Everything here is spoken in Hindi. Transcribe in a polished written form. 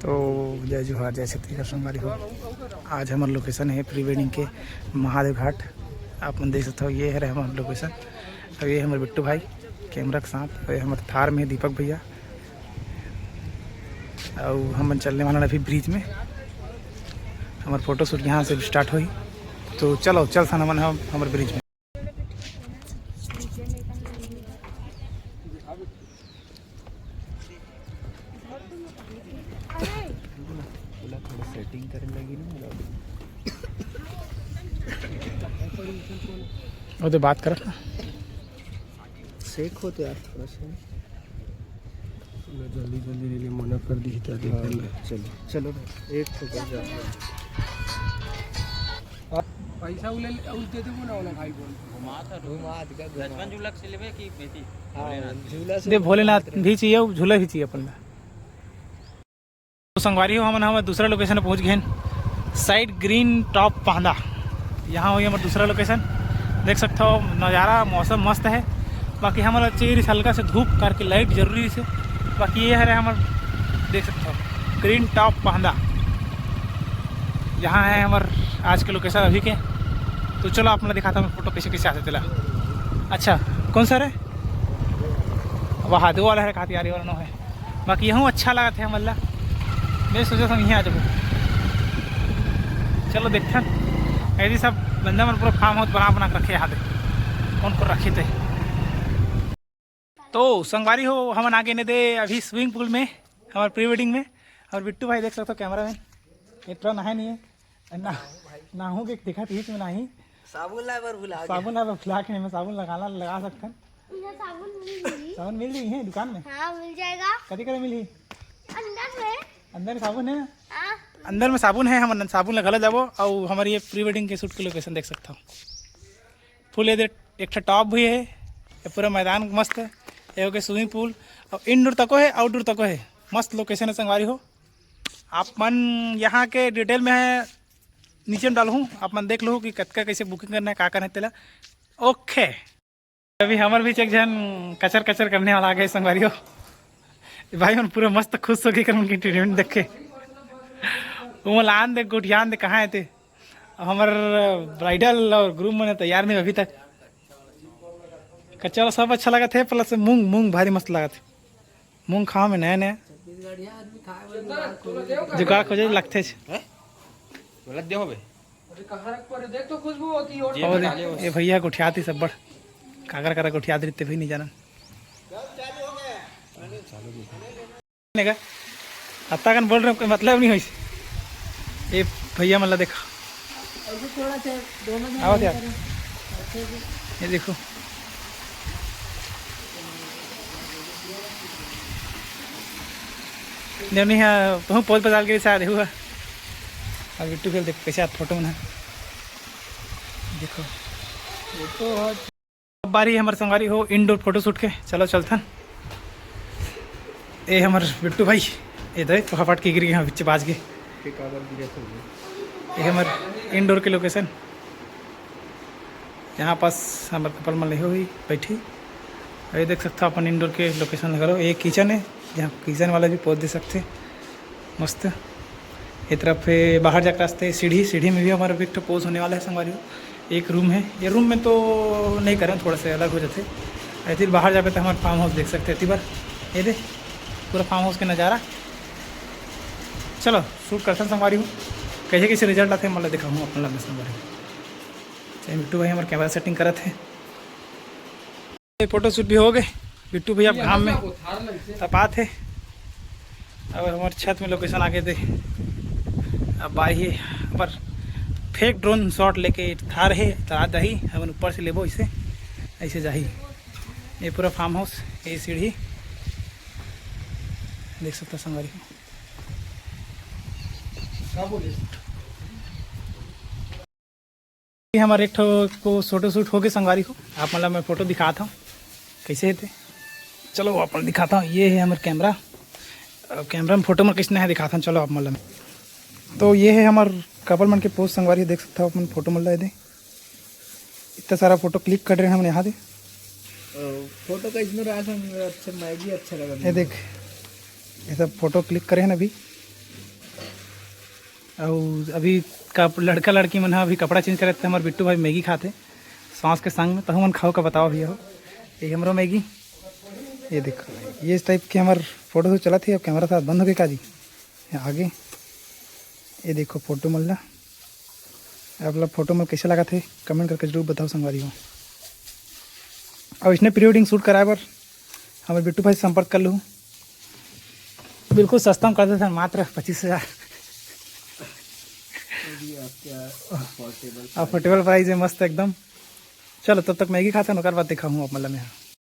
तो जय जोहार जय छत्तीसगढ़ संगवारी हो। आज हमारे लोकेशन है प्री वेडिंग के महादेव घाट। आप मन देख सकते हो, ये है हमारा लोकेशन। और ये हमारे बिट्टू भाई कैमरा के साथ, और ये हमारे थार में दीपक भैया। और हम चलने वाला अभी ब्रिज में। हमारे फोटो शूट यहाँ से स्टार्ट हुई, तो चलो चल सन हम हमारे ब्रिज में। सेटिंग करने लगी ना और तो बात कर सेक हो तो यार थोड़ा सा जल्दी जल्दी मना कर दी था। चलो चलो एक तो कर जाओ। पैसा उलते थे बोला वाला भाई बोल घुमा का बचपन झूला से लेवे की बेटी। हां झूला से भोलेनाथ भी चाहिए, झूला भी चाहिए अपन। तो संगवारी हो, हम दूसरा लोकेशन पहुंच गए साइड ग्रीन टॉप पांदा। यहाँ हुई हमारा दूसरा लोकेशन। देख सकते हो नज़ारा, मौसम मस्त है। बाकी हमारा चेहरे हल्का से धूप करके लाइट जरूरी से। बाकी ये है हमारा, देख सकते हो ग्रीन टॉप पांदा। यहाँ है हमारा आज के लोकेशन अभी के। तो चलो अपना दिखाता हूँ फोटो कैसे कैसे आते चला। अच्छा कौन सा है वहाँ दो वाला है, कातियारी वाला नो है। बाकी यहाँ अच्छा लगा था मल्ला, मैं सोचा था यहीं आ जाओ। चलो देखते हैं। ऐसी सब बंदा मन पूरा फार्म हाउस बना के रखे यहाँ पे, कौन को रखे थे। तो संगवारी हो, हम आगे ने दे अभी स्विमिंग पूल में हमारे प्री वेडिंग में। और बिट्टू भाई देख सकते हो कैमरा मैन, इतना नहा नहीं है ना, नहाऊँ के दिखा बीच में नहीं। साबुन ला पर भुला के मैं साबुन लगा सकते हैं। साबुन मिल रही है दुकान में? हाँ मिल जाएगा। कभी मिली अंदर साबुन है। हाँ? अंदर में साबुन है, हम साबुन लगा जाबो। और हमारी ये प्री वेडिंग के शूट के लोकेशन देख सकता हूँ। फुल इधर एक टॉप भी है, ये पूरा मैदान मस्त है। ये हो गया स्विमिंग पूल, और इंडोर तको है आउटडोर तको है। मस्त लोकेशन है संगवारी हो। आप मन यहाँ के डिटेल में है नीचे में डालूँ, आप मन देख लो कि कतका कैसे बुकिंग करना है, का करना है तेला। ओके अभी हमारे बीच एक जन कचर करने वाला आ गए संगवारी हो। भाई उन पूरा मस्त खुश हो गई कर उनकी ट्रीटमेंट देख के। वो लान दे गुटियान दे कहाँ थे। हमार ब्राइडल और ग्रूम मैंने तैयार नहीं अभी तक। कच्चा सब अच्छा लगा थे, प्लस मूंग भारी मस्त लगा थे। मूंग खाओ में नया नया जुगाड़ खोजे लगते ये भैया गुठियाती सब बड़ कागर गुठियात रहते भी नहीं जाना अत्ता कन बोल रहे मतलब नहीं हुई। ये भैया मतलब देखो आओ यार, ये देखो नहीं है तो पोज बजाल के साथ हुआ। और बिट्टू खेल देखो कैसे फोटो में देखो। अब बारी हमारे संगवारी हो इंडोर फोटो शूट के। चलो चलथन। ये हमारे बिट्टू भाई इधर तो हफाट की गिरी यहाँ बच्चे बाज गए। ये हमारे इंडोर के लोकेशन, यहाँ पास हमारे कपल में हुई बैठी। ये देख सकते हो अपन इंडोर के लोकेशन लगा लो। ये किचन है, जहाँ किचन वाला भी पहुँच दे सकते मस्त। एक तरफ बाहर जाकर रास्ते सीढ़ी में भी हमारा एक पोज होने वाला है संगवारी हो। एक रूम है, ये रूम में तो नहीं करें, थोड़ा सा अलग हो जाते। ऐसे बाहर जाकर तो हमारे फार्म हाउस देख सकते हैं। बार ये दे पूरा फार्म हाउस का नज़ारा। चलो शूट करते संगवारी हूँ, कैसे कैसे रिजल्ट आते हैं मतलब दिखाऊँ अपना लगे संगवारी। चाहे बिट्टू भाई हमारे कैमरा सेटिंग करे थे। फोटो शूट भी हो गए। बिट्टू भैया घाम में तपा थे। और हमारे छत में लोकेशन आगे थे। अब आई पर फेक ड्रोन शॉट लेके थार है तरा दही हम ऊपर से लेबो इसे ऐसे जाही। ये पूरा फार्म हाउस, ये सीढ़ी देख सकते संगवारी हमारे एक को फोटो शूट हो गए संगवारी को। आप मतलब मैं फ़ोटो दिखाता हूँ कैसे थे। चलो अपन दिखाता हूँ। ये है हमारे कैमरा में फ़ोटो में किसने है दिखाता हूँ। चलो आप मतलब तो ये है हमारे कपल मन के पोस्ट संगवारी देख सकता हो अपन फोटो मिल रहा है। इतना सारा फोटो क्लिक कर रहे हैं हम यहाँ दे। फोटो का इसमें अच्छा मैगी अच्छा लगा। ये देख ये सब फोटो क्लिक करे हैं अभी। और अभी लड़का लड़की मन अभी कपड़ा चेंज करे थे, हमारे बिट्टू भाई मैगी खाते सॉस के संग में, तो हम खाओ का बताओ भैया हो ये हमारा मैगी। ये देखो ये इस टाइप के हमारे फोटो तो चला थी, अब कैमरा साथ बंद हो गया का जी आगे। ये देखो फोटो मल्ला, आप लोग फोटो में कैसे लगा थे कमेंट करके जरूर बताओ संगवारी हो। और इसने प्री वेडिंग शूट कराए पर हमारे बिट्टू भाई से संपर्क कर लूँ, बिल्कुल सस्ता में कर देते हैं, मात्र 25,000 अफोर्डेबल प्राइस है, मस्त एकदम। चलो तब तक मैगी खाते हैं, बाद दिखाऊँ आप मतलब मैं।